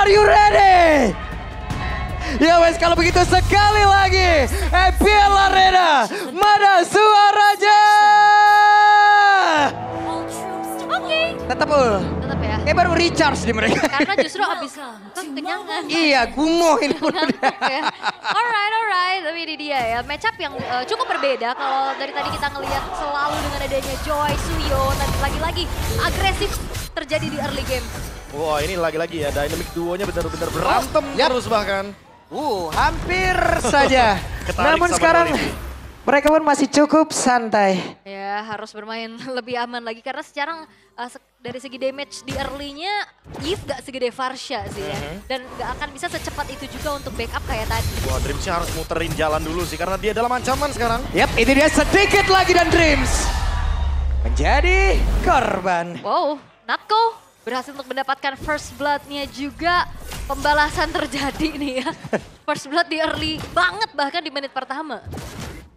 Are you ready? Ya wes, kalau begitu sekali lagi EPL Arena, mana suaranya? Tetap Tetap ya. kayak baru recharge di mereka. Karena justru abis kenyangan. Iya, gumoh ini. Ya. Alright. Tapi ini dia ya. Match up yang cukup berbeda. Kalau dari tadi kita ngelihat selalu dengan adanya Joy, Suyo. Dan lagi-lagi agresif terjadi di early game. Wah, ini lagi-lagi ya. Dynamic duonya benar-benar berantem terus bahkan. Hampir saja. Ketarik Namun sama sekarang Olivi. mereka pun masih cukup santai. Ya harus bermain lebih aman lagi. Karena sekarang dari segi damage di early-nya Eve gak segede Varsha sih ya. Dan gak akan bisa secepat itu juga untuk backup kayak tadi. Wah, Dreamsnya harus muterin jalan dulu sih karena dia dalam ancaman sekarang. Yap, ini dia sedikit lagi dan Dreams menjadi korban. Wow, Natko berhasil untuk mendapatkan first blood-nya juga. Pembalasan terjadi nih ya. First blood di early banget bahkan di menit pertama.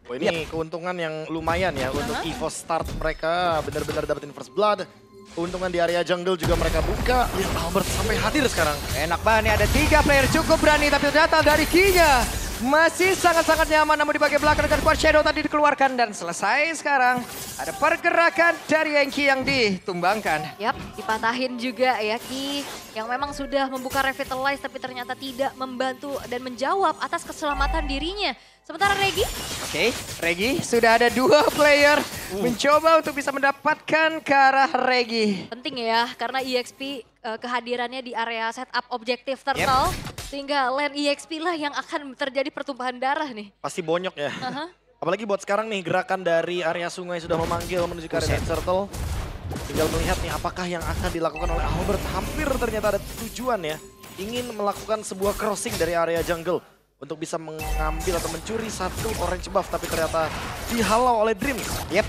Oh, ini keuntungan yang lumayan ya untuk EVOS start mereka benar-benar dapetin first blood. Keuntungan di area jungle juga mereka buka. Lihat Albert sampai hadir sekarang. Enak banget nih, ada 3 player cukup berani, tapi ternyata dari Kinya masih sangat-sangat nyaman. Namun di bagian belakang dengan Quad Shadow tadi dikeluarkan dan selesai sekarang. Ada pergerakan dari Enki yang ditumbangkan. Yap, dipatahin juga ya Ki. Yang memang sudah membuka revitalize tapi ternyata tidak membantu dan menjawab atas keselamatan dirinya. Sementara Regi, Oke, Regi sudah ada 2 player mencoba untuk bisa mendapatkan ke arah Regi. penting ya karena EXP kehadirannya di area setup objektif turtle. Sehingga lane EXP lah yang akan terjadi pertumpahan darah nih. Pasti bonyok ya. Apalagi buat sekarang nih gerakan dari area sungai sudah memanggil menuju ke area turtle. Tinggal melihat nih apakah yang akan dilakukan oleh Albert. Hampir ternyata ada tujuan ya. Ingin melakukan sebuah crossing dari area jungle. Untuk bisa mengambil atau mencuri satu orange buff. Tapi ternyata dihalau oleh Dreams. Yep,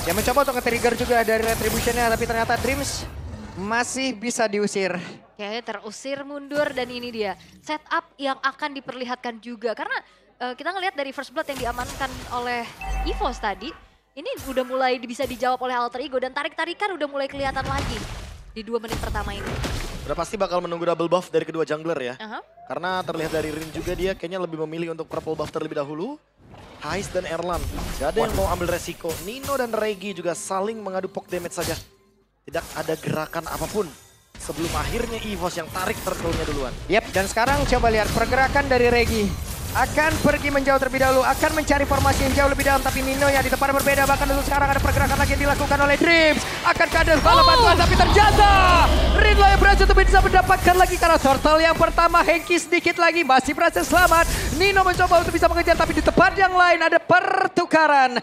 dia mencoba untuk nge-trigger juga dari retributionnya. Tapi ternyata Dreams masih bisa diusir. Kayaknya terusir mundur dan ini dia setup yang akan diperlihatkan juga. Karena kita ngelihat dari first blood yang diamankan oleh EVOS tadi. Ini udah mulai bisa dijawab oleh Alter Ego dan tarik-tarikan udah mulai kelihatan lagi di 2 menit pertama ini. Udah pasti bakal menunggu double buff dari kedua jungler ya. Karena terlihat dari Rin juga dia kayaknya lebih memilih untuk purple buff terlebih dahulu. Hais dan Erlan, gak ada yang mau ambil resiko. Nino dan Regi juga saling mengadu poke damage saja. Tidak ada gerakan apapun sebelum akhirnya EVOS yang tarik turtle-nya duluan. Yep, dan sekarang coba lihat pergerakan dari Regi. Akan pergi menjauh terlebih dahulu, akan mencari formasi yang jauh lebih dalam. Tapi Nino yang di tempat berbeda, bahkan untuk sekarang ada pergerakan lagi yang dilakukan oleh Dreams. Akankah ada bala bantuan, tapi ternyata Rinlo yang berhasil untuk bisa mendapatkan lagi karena turtle yang pertama. Henki sedikit lagi, masih berhasil selamat. Nino mencoba untuk bisa mengejar, tapi di tempat yang lain ada pertukaran.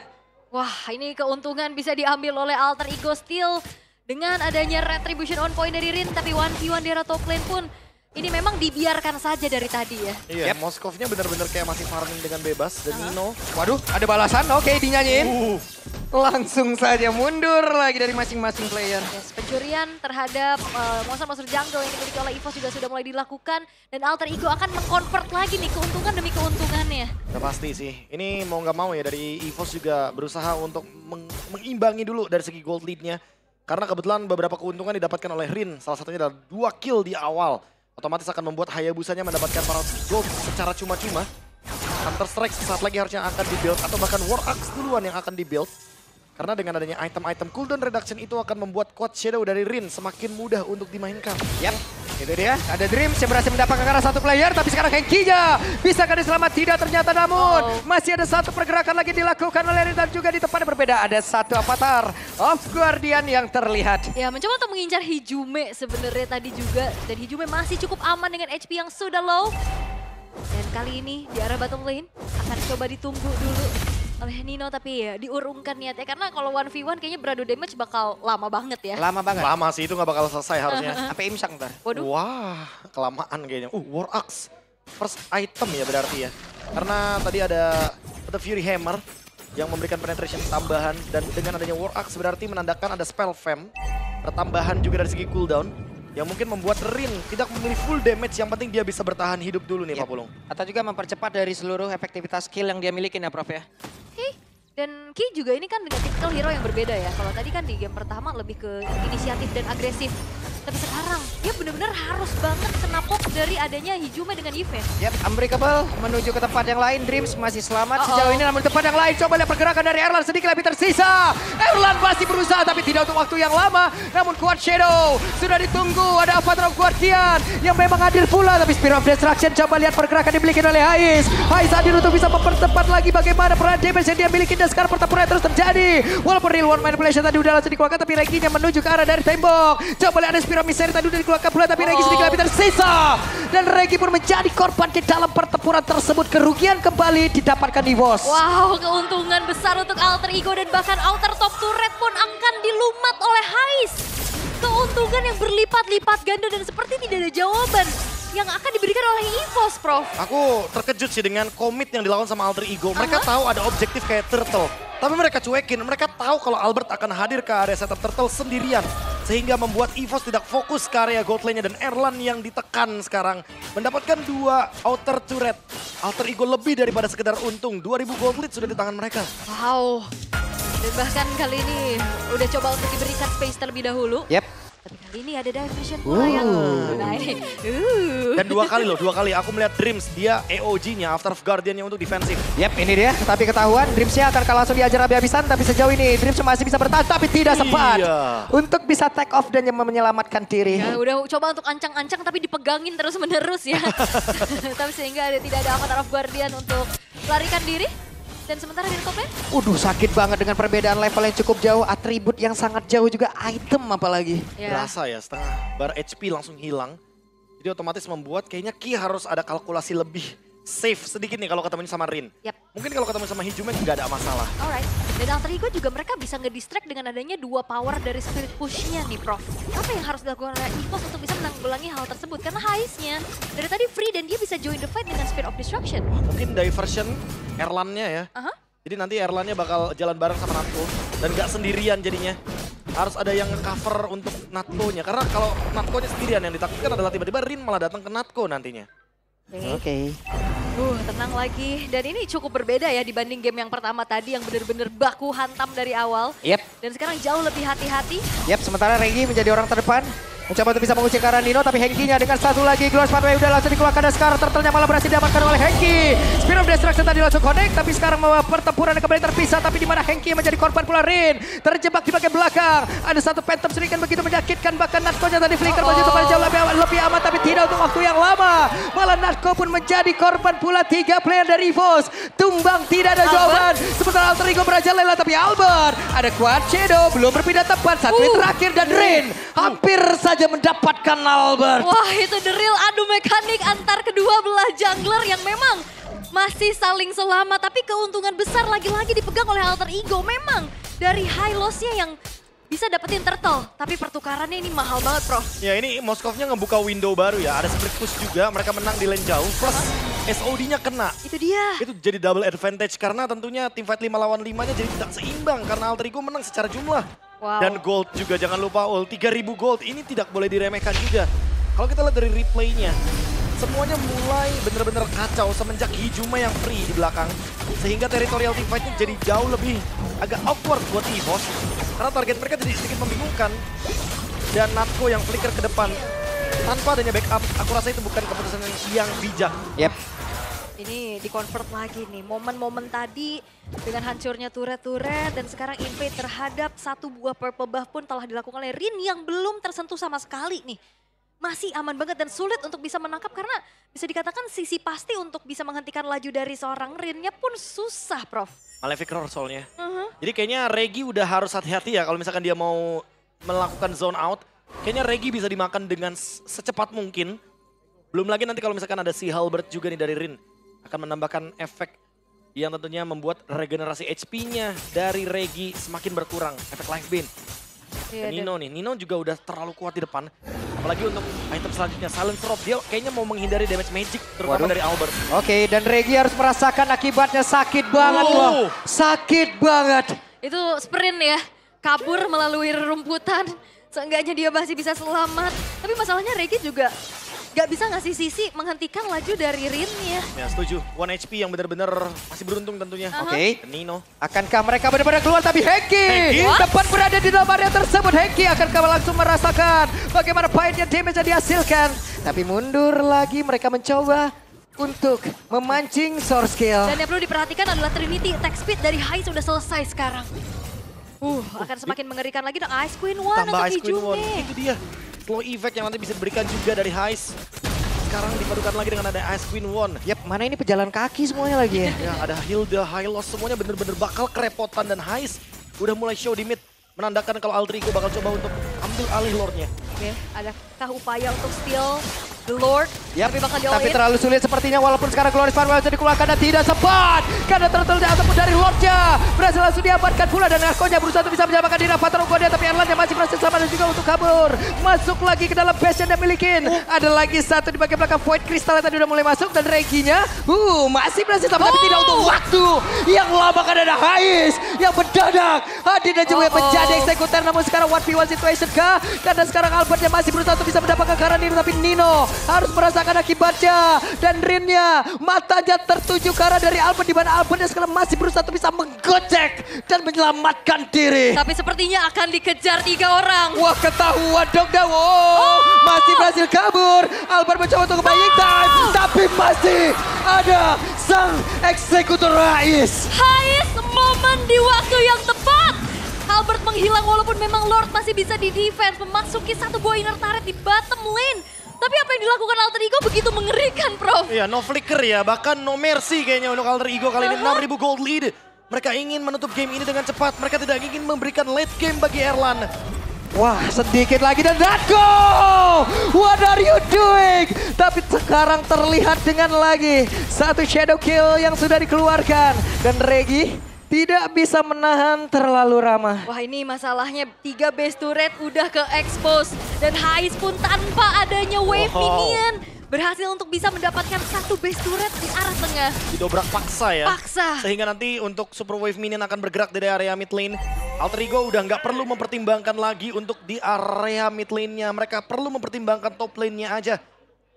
Wah, ini keuntungan bisa diambil oleh Alter Ego Steel. Dengan adanya retribution on point dari Rin, tapi 1v1 di area top lane pun ini memang dibiarkan saja dari tadi ya. Iya, Moskovnya benar-benar kayak masih farming dengan bebas. Dan Nino, Waduh, ada balasan, oke dinyanyiin. Langsung saja mundur lagi dari masing-masing player. Yes, pencurian terhadap monster-monster jungle yang dimiliki oleh EVOS juga sudah mulai dilakukan. Dan Alter Ego akan meng-convert lagi nih keuntungan demi keuntungannya. udah pasti sih. Ini mau nggak mau ya dari EVOS juga berusaha untuk mengimbangi dulu dari segi gold lead-nya. Karena kebetulan beberapa keuntungan didapatkan oleh Rin. Salah satunya adalah 2 kill di awal. Otomatis akan membuat Hayabusanya mendapatkan para gold secara cuma-cuma. Counter Strike sesaat lagi harusnya akan di-build atau bahkan War Axe duluan yang akan di-build. Karena dengan adanya item-item cooldown reduction itu akan membuat Quad Shadow dari Rin semakin mudah untuk dimainkan. Yap, itu dia. Ada Dreams yang berhasil mendapatkan ke arah 1 player, tapi sekarang Henkinya bisakah diselamat? Tidak ternyata, namun masih ada 1 pergerakan lagi dilakukan oleh Rin dan juga di tempat yang berbeda ada 1 avatar of Guardian yang terlihat. Ya, mencoba untuk mengincar Hijume sebenarnya tadi juga. Dan Hijume masih cukup aman dengan HP yang sudah low. Dan kali ini di arah bottom lane akan coba ditunggu dulu oleh Nino, tapi ya diurungkan niatnya. Karena kalau 1v1 kayaknya beradu damage bakal lama banget ya. Lama banget. Lama sih, itu nggak bakal selesai harusnya. Sampai imsak ntar. Waduh. Wah, kelamaan kayaknya. War Axe. First item ya berarti ya. Karena tadi ada The Fury Hammer yang memberikan penetration tambahan. Dan dengan adanya War Axe berarti menandakan ada spell fam. Pertambahan juga dari segi cooldown. Yang mungkin membuat Rin tidak memilih full damage, yang penting dia bisa bertahan hidup dulu nih Pak Pulung. Atau juga mempercepat dari seluruh efektivitas skill yang dia miliki ya Prof ya. Dan Ki juga ini kan dengan typical hero yang berbeda ya. Kalau tadi kan di game pertama lebih ke inisiatif dan agresif. Tapi sekarang dia benar-benar harus banget kena poke dari adanya Hijume dengan Yves. Yap, Unbreakable menuju ke tempat yang lain. Dreams masih selamat sejauh ini, namun di tempat yang lain. Coba lihat pergerakan dari Erlan, sedikit lebih tersisa. Erlan masih berusaha, tapi tidak untuk waktu yang lama. Namun Quad Shadow sudah ditunggu. Ada Avatar of Guardian yang memang hadir pula. Tapi Spear of Destruction, coba lihat pergerakan dimiliki oleh Hais. Hais hadir untuk bisa mempercepat lagi bagaimana peran damage yang dia miliki. Dan sekarang pertempuran terus terjadi. Walaupun real one manipulation tadi udah langsung dikeluarkan, tapi Reginya menuju ke arah dari tembok. Coba lihat ada Spear of Misery tadi udah dikeluarkan pula, tapi Regi sedikit lebih tersisa. Dan Regi pun menjadi korban di dalam pertempuran tersebut. Kerugian kembali didapatkan EVOS. Wow, keuntungan besar untuk Alter Ego dan bahkan Alter Top Turret pun akan dilumat oleh Hais. Keuntungan yang berlipat-lipat ganda dan seperti tidak ada jawaban yang akan diberikan oleh EVOS, Prof. Aku terkejut sih dengan komit yang dilakukan sama Alter Ego. Mereka tahu ada objektif kayak Turtle. Tapi mereka cuekin, mereka tahu kalau Albert akan hadir ke area setup Turtle sendirian. Sehingga membuat EVOS tidak fokus ke area gold lane-nya. Dan Erlan yang ditekan sekarang mendapatkan 2 outer turret. Alter Ego lebih daripada sekedar untung. 2000 gold lead sudah di tangan mereka. Wow. Dan bahkan kali ini udah coba untuk diberikan space terlebih dahulu. Yep. Tapi kali ini ada diversion pula yang naik. Dan 2 kali loh, 2 kali. Aku melihat Dreams, dia AOG-nya, Avatar of Guardian-nya untuk defensif. Yep, ini dia. Tapi ketahuan Dreamsnya akan langsung diajar habis-habisan. Tapi sejauh ini Dreams masih bisa bertahan, tapi tidak sempat untuk bisa take off dan menyelamatkan diri. Ya, udah coba untuk ancang-ancang tapi dipegangin terus-menerus ya. Tapi sehingga tidak ada Avatar of Guardian untuk larikan diri. Dan sementara di top lane, Sakit banget dengan perbedaan level yang cukup jauh. Atribut yang sangat jauh juga, item apalagi. ya. Berasa ya, setengah bar HP langsung hilang. Jadi otomatis membuat kayaknya Ki harus ada kalkulasi lebih safe sedikit nih kalau ketemu sama Rin. Yap. Mungkin kalau ketemu sama Hijume nggak ada masalah. Alright, dan Alter Ego juga mereka bisa ngedistract dengan adanya 2 power dari spirit push-nya nih, Prof. Apa yang harus dilakukan oleh EVOS untuk bisa menanggulangi hal tersebut? Karena Hais-nya dari tadi free dan dia bisa join the fight dengan Spirit of Destruction. Mungkin diversion Erlan-nya ya. Jadi nanti Erlan-nya bakal jalan bareng sama Natko. Dan nggak sendirian jadinya. Harus ada yang cover untuk Natko-nya. Karena kalau Natko-nya sendirian yang ditakutkan adalah tiba-tiba Rin malah datang ke Natko nantinya. Oke. Tenang lagi. Dan ini cukup berbeda ya dibanding game yang pertama tadi yang benar-benar baku hantam dari awal. Yep. Dan sekarang jauh lebih hati-hati. Yep, sementara Regi menjadi orang terdepan. Mencoba untuk bisa mengusir ke arah Nino, tapi Henki-nya dengan satu lagi Glorious Pathway udah langsung dikeluarkan dan sekarang Turtle-nya malah berhasil diamankan oleh Henki. Spear of Destruction tadi langsung connect, tapi sekarang pertempuran kembali terpisah, tapi di mana Henki menjadi korban pula Rin. Terjebak di bagian belakang, ada satu Phantom Shuriken begitu menyakitkan, bahkan Natko-nya tadi flicker maju kepada jauh lebih aman, tapi tidak untuk waktu yang lama. Malah Natko pun menjadi korban pula 3 player dari EVOS. Tumbang, tidak ada jawaban. Sementara Alter Ego beraja lela, tapi Albert ada Quad Shadow, belum berpindah tepat. Satu hit terakhir dan Rin hampir saja mendapatkan Albert. Wah, itu the real adu mekanik antar kedua belah jungler yang memang masih saling selamat. Tapi keuntungan besar lagi-lagi dipegang oleh Alter Ego. Memang dari high loss-nya yang bisa dapetin Turtle. Tapi pertukarannya ini mahal banget, Prof. Ya ini Moskovnya ngebuka window baru ya. Ada split push juga, mereka menang di lane jauh. Plus SOD-nya kena. Itu dia. Itu jadi double advantage karena tentunya tim fight 5 lawan 5-nya jadi tidak seimbang. Karena Alter Ego menang secara jumlah. Wow. Dan gold juga, jangan lupa ul 3000 gold. Ini tidak boleh diremehkan juga. Kalau kita lihat dari replaynya, semuanya mulai bener-bener kacau semenjak Hijume yang free di belakang. Sehingga territorial team fight-nya jadi jauh lebih agak awkward buat EVOS. Karena target mereka jadi sedikit membingungkan. Dan Natko yang flicker ke depan. Tanpa adanya backup, aku rasa itu bukan keputusan yang bijak. Yep. Ini di-convert lagi nih, momen-momen tadi dengan hancurnya turret-turret dan sekarang invade terhadap satu buah purple buff pun telah dilakukan oleh Rin yang belum tersentuh sama sekali nih. Masih aman banget dan sulit untuk bisa menangkap karena bisa dikatakan sisi pasti untuk bisa menghentikan laju dari seorang Rin-nya pun susah, Prof. Malefic Roar soalnya. Jadi kayaknya Regi udah harus hati-hati ya kalau misalkan dia mau melakukan zone out. Kayaknya Regi bisa dimakan dengan secepat mungkin. Belum lagi nanti kalau misalkan ada si Halberd juga nih dari Rin. Akan menambahkan efek yang tentunya membuat regenerasi HP-nya dari Regi semakin berkurang. Efek Life Bane. Iya, Nino nih, Nino juga udah terlalu kuat di depan. Apalagi untuk item selanjutnya, Silent Rob. Dia kayaknya mau menghindari damage magic, terutama dari Albert. Oke, dan Regi harus merasakan akibatnya sakit banget loh. Sakit banget. Itu sprint ya, kabur melalui rumputan. Seenggaknya dia masih bisa selamat. Tapi masalahnya Regi juga gak bisa ngasih sisi menghentikan laju dari Rin-nya. Ya setuju, 1 HP yang benar-benar masih beruntung tentunya. Oke. Nino. Akankah mereka benar-benar keluar tapi Hengki tepat berada di dalam area tersebut. Hengki akankah langsung merasakan bagaimana fight-nya, damage yang dihasilkan. Tapi mundur lagi, mereka mencoba untuk memancing source kill. Dan yang perlu diperhatikan adalah Trinity attack speed dari Hai sudah selesai sekarang. Akan semakin mengerikan lagi dong. Ice Queen One Tambah untuk Ice Queen One, Hijume. itu dia. Slow effect yang nanti bisa diberikan juga dari Heist. Sekarang dipadukan lagi dengan ada Ice Queen One. Yap, mana ini pejalan kaki semuanya lagi ya. Ya ada Hilda, Hylos, semuanya bener-bener bakal kerepotan. Dan Heist udah mulai show di mid. Menandakan kalau Alter Ego bakal coba untuk ambil alih Lordnya. Oke, adakah upaya untuk steal the Lord? Yap, Tapi bakal di tapi all in. terlalu sulit sepertinya walaupun sekarang Glorious Farewell sudah dikeluarkan dan tidak sempat. Karena tertutup ataupun dari Lordnya. Berhasil langsung diamankan pula dan Narkonya berusaha untuk bisa menyamakan diri Avatar Ugonia. Tapi Erlan yang masih berhasil sama dan juga untuk kabur. Masuk lagi ke dalam base yang dia milikin. Ada lagi satu di bagian belakang Void Crystal yang tadi udah mulai masuk. Dan Reginya masih berhasil sama tapi tidak untuk waktu. Yang lama kan ada Hais. Yang mendadak hadir dan juga menjadi eksekutor. Namun sekarang 1v1 situation kah? Karena sekarang Albert yang masih berusaha untuk bisa mendapatkan Karan ini. Tapi Nino harus merasakan akibatnya. Dan Rin-nya matanya tertuju ke arah dari Albert. Di mana Albert yang sekarang masih berusaha untuk bisa menggocek dan menyelamatkan diri. Tapi sepertinya akan dikejar 3 orang. Wah, ketahuan dong dah. Masih berhasil kabur. Albert mencoba untuk buying time. Tapi masih ada sang eksekutor Rais. Hais, momen di waktu yang tepat. Albert menghilang walaupun memang Lord masih bisa di-defense. Memasuki satu buah inner turret di bottom lane. Tapi apa yang dilakukan Alter Ego begitu mengerikan, Prof. Iya, no flicker ya, bahkan no mercy kayaknya untuk Alter Ego kali ini. 6.000 gold lead. Mereka ingin menutup game ini dengan cepat. Mereka tidak ingin memberikan late game bagi Erlan. Wah, sedikit lagi dan Datko! What are you doing? Tapi sekarang terlihat dengan lagi satu shadow kill yang sudah dikeluarkan. Dan Regi tidak bisa menahan terlalu ramah. Wah, ini masalahnya 3 base turret udah ke expose. Dan Hais pun tanpa adanya wave minion berhasil untuk bisa mendapatkan satu base turret di arah tengah. Didobrak paksa ya. Paksa. Sehingga nanti untuk super wave minion akan bergerak dari area mid lane. Alter Ego udah nggak perlu mempertimbangkan lagi untuk di area mid lane-nya. Mereka perlu mempertimbangkan top lane-nya aja.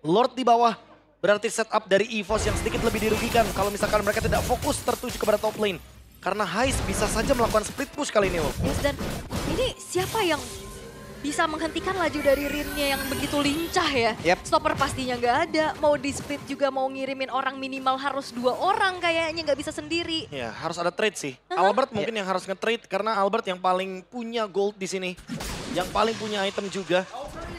Lord di bawah berarti setup dari EVOS yang sedikit lebih dirugikan kalau misalkan mereka tidak fokus tertuju kepada top lane. Karena Hais bisa saja melakukan split push kali ini, Wolf. Yes, dan ini siapa yang bisa menghentikan laju dari Rin-nya yang begitu lincah ya? Yep. Stopper pastinya nggak ada, mau di split juga mau ngirimin orang minimal harus 2 orang kayaknya, nggak bisa sendiri. Ya, harus ada trade sih. Albert mungkin yang harus nge-trade karena Albert yang paling punya gold di sini. Yang paling punya item juga.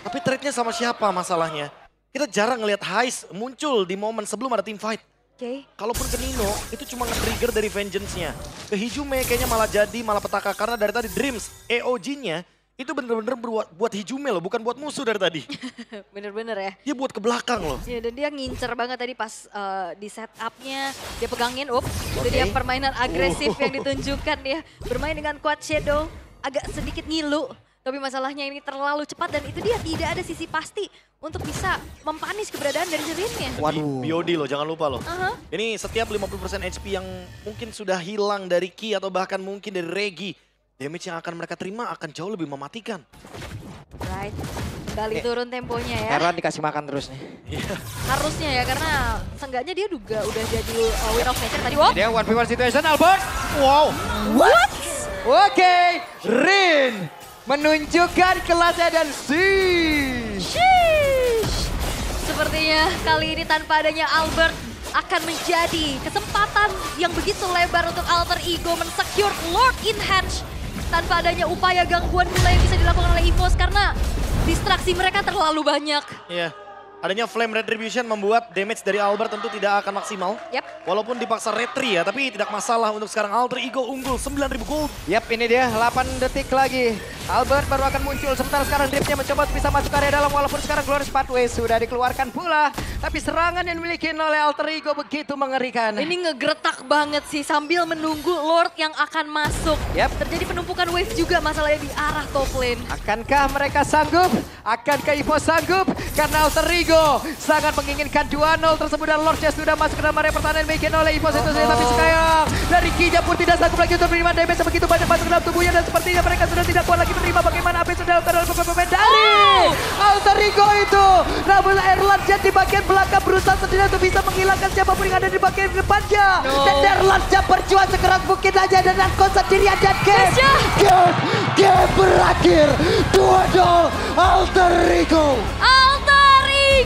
Tapi trade-nya sama siapa masalahnya? Kita jarang ngelihat Hais muncul di momen sebelum ada team fight. Oke. Kalaupun ke Nino, itu cuma nge-trigger dari Vengeance-nya. Ke Hijume kayaknya malah jadi malah petaka. Karena dari tadi Dreams, EOG-nya itu bener-bener buat Hijume loh, bukan buat musuh dari tadi. Bener-bener ya. Dia buat ke belakang loh. Ya, dan dia ngincer banget tadi pas di setup-nya. Dia pegangin, itu dia permainan agresif yang ditunjukkan ya. Bermain dengan Quad Shadow, agak sedikit ngilu. Tapi masalahnya ini terlalu cepat dan itu dia tidak ada sisi pasti untuk bisa mempanis keberadaan dari Rin-nya. Waduh. BOD loh, jangan lupa loh. Ini setiap 50% HP yang mungkin sudah hilang dari Ki atau bahkan mungkin dari Regi. Damage yang akan mereka terima akan jauh lebih mematikan. Right. Kembali turun temponya ya. Erlan dikasih makan terus nih. Harusnya ya, karena seenggaknya dia juga udah jadi win of nature tadi. Wow. Dia 1v1 situation, Albert. Wow. What? Oke, Rin menunjukkan kelasnya dan Sheesh. Sepertinya kali ini tanpa adanya Albert akan menjadi kesempatan yang begitu lebar untuk Alter Ego men-secure Lord in Hatch. Tanpa adanya upaya gangguan mulai yang bisa dilakukan oleh EVOS karena distraksi mereka terlalu banyak. Iya. Adanya Flame Retribution membuat damage dari Albert tentu tidak akan maksimal. Yap. Walaupun dipaksa retry ya, tapi tidak masalah untuk sekarang Alter Ego unggul 9.000 gold. Yap, ini dia 8 detik lagi. Albert baru akan muncul, sementara sekarang Dripnya mencoba bisa masuk area dalam walaupun sekarang Glorious Pathway sudah dikeluarkan pula. Tapi serangan yang dimiliki oleh Alter Ego begitu mengerikan. Ini ngegertak banget sih sambil menunggu Lord yang akan masuk. Yap. Terjadi penumpukan wave juga masalahnya di arah top lane. Akankah mereka sanggup? Akankah EVOS sanggup? Karena Alter Ego sangat menginginkan 2-0 tersebut dan Lordnya sudah masuk ke dalam area pertahanan bikin oleh EVOS itu sendiri. Tapi sekarang dari Kija pun tidak sanggup lagi untuk menerima damage begitu banyak masuk ke dalam tubuhnya dan sepertinya mereka sudah tidak kuat lagi menerima bagaimana apa yang sedang dilakukan oleh pemain dari Alter Ego itu. Namun Erlandsja di bagian belakang berusaha sendiri untuk bisa menghilangkan siapapun yang ada di bagian depannya. Dan Erlandsja berjuang sekeras mungkin aja dengan sendirian dan game berakhir 2-0 Alter Ego.